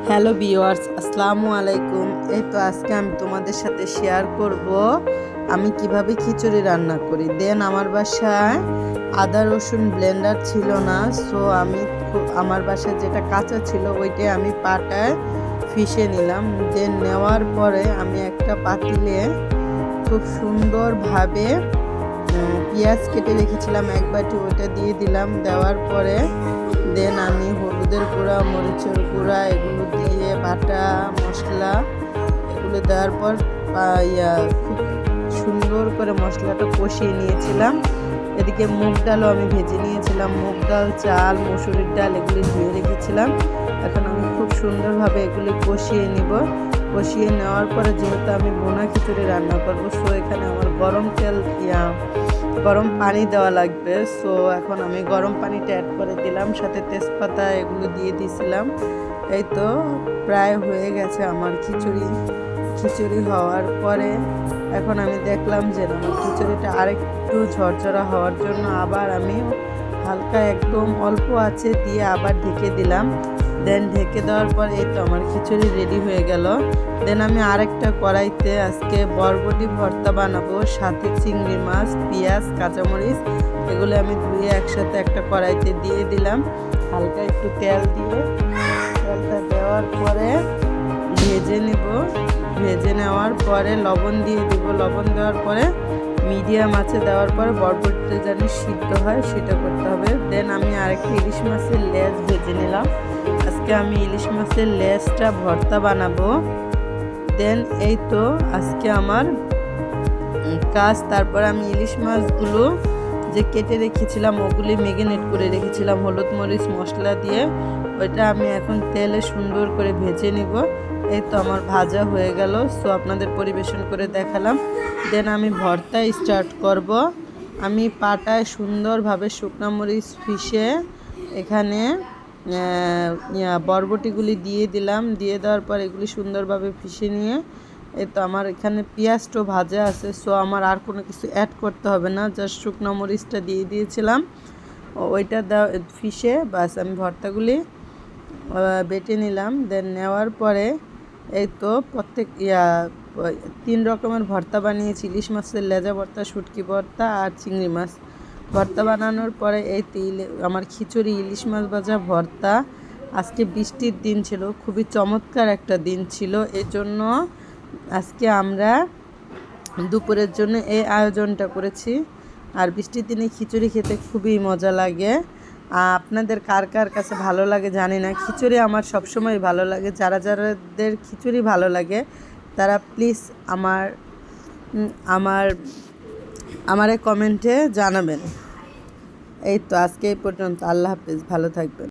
Hello viewers, আসসালামু আলাইকুম। এই তো আজকে আমি তোমাদের সাথে শেয়ার করব আমি কিভাবে খিচুড়ি রান্না করি। আমার বাসায় আদা রসুন ব্লেন্ডার ছিল না, সো আমি আমার বাসায় যেটা কাঁচা ছিল ওইটাই আমি পাটায় ফিশে নিলাম। নেওয়ার পরে আমি একটা পাতিলে খুব সুন্দরভাবে পেঁয়াজ কেটে রেখেছিলাম এক বাটি, ওইটা দিয়ে দিলাম। দেওয়ার পরে আমি হলুদের গুঁড়া, মরিচের গুঁড়া এগুলো দিয়ে বাটা মশলা এগুলো দেওয়ার পর খুব সুন্দর করে মশলাটা কষিয়ে নিয়েছিলাম। এদিকে মুগ ডালও আমি ভেজে নিয়েছিলাম। মুগ ডাল, চাল, মসুরির ডাল এগুলি ধুয়ে রেখেছিলাম। এখন আমি খুব সুন্দরভাবে এগুলি কষিয়ে নিব। কষিয়ে নেওয়ার পরে যেহেতু আমি বোনা খিচুড়ি রান্না করবো, সো এখানে আমার গরম পানি দেওয়া লাগবে। সো এখন আমি গরম পানিটা অ্যাড করে দিলাম, সাথে তেজপাতা এগুলো দিয়ে দিয়েছিলাম। এই তো প্রায় হয়ে গেছে আমার খিচুড়ি হওয়ার পরে এখন আমি দেখলাম যে আমার খিচুড়িটা আরেকটু ঝরঝরা হওয়ার জন্য আবার আমি হালকা একদম অল্প আঁচে দিয়ে আবার ঢেকে দিলাম। ঢেকে দেওয়ার পর এই তো আমার খিচুড়ি রেডি হয়ে গেল। আমি আরেকটা কড়াইতে আজকে বরবটি ভর্তা বানাবো, সাথে চিংড়ি মাছ, পেঁয়াজ, কাঁচামরিচ এগুলো আমি ধুয়ে একসাথে একটা কড়াইতে দিয়ে দিলাম। হালকা একটু তেল দিয়ে তেলটা দেওয়ার পরে ভেজে নেওয়ার পরে লবণ দিয়ে দিব। লবণ দেওয়ার পরে মিডিয়াম আঁচে দেওয়ার পরে বরবটিটা জানি সিদ্ধ হয় সেটা করতে হবে। আমি আরেকটা ইলিশ মাছের লেজ ভেজে নিলাম। আজকে আমি ইলিশ মাছের লেজটা ভর্তা বানাবো। এই তো আজকে আমার কাজ। তারপর আমি ইলিশ মাছগুলো যে কেটে রেখেছিলাম ওগুলি ম্যারিনেট করে রেখেছিলাম হলুদ মরিচ মশলা দিয়ে, ওইটা আমি এখন তেলে সুন্দর করে ভেজে নিব। এই তো আমার ভাজা হয়ে গেল, সো আপনাদের পরিবেশন করে দেখালাম। আমি ভর্তা স্টার্ট করব। আমি পাটায় সুন্দরভাবে শুকনো মরিচ পিষে এখানে বরবটিগুলি দিয়ে দিলাম। দিয়ে দেওয়ার পর এগুলি সুন্দরভাবে পিষে নিয়ে এই তো আমার এখানে পেঁয়াজটাও ভাজা আছে, সো আমার আর কোনো কিছু অ্যাড করতে হবে না, জাস্ট শুকনো মরিচটা দিয়ে দিয়েছিলাম। ওইটা পিষে বাস আমি ভর্তাগুলি বেটে নিলাম। নেওয়ার পরে এই তো প্রত্যেক 3 রকমের ভর্তা বানিয়েছি, ইলিশ মাছের লেজা ভর্তা, শুটকি ভর্তা আর চিংড়ি মাছ ভর্তা। বানানোর পরে এই আমার খিচুড়ি, ইলিশ মাছ ভাজা, ভর্তা। আজকে বৃষ্টির দিন ছিল, খুবই চমৎকার একটা দিন ছিল, এই জন্য আজকে আমরা দুপুরের জন্য এই আয়োজনটা করেছি। আর বৃষ্টির দিনে খিচুড়ি খেতে খুবই মজা লাগে। আপনাদের কার কার কাছে ভালো লাগে জানি না, খিচুড়ি আমার সবসময় ভালো লাগে। যাদের খিচুড়ি ভালো লাগে তারা প্লিজ আমারে কমেন্টে জানাবেন। এই তো আজকে এই পর্যন্ত। আল্লাহ হাফেজ, ভালো থাকবেন।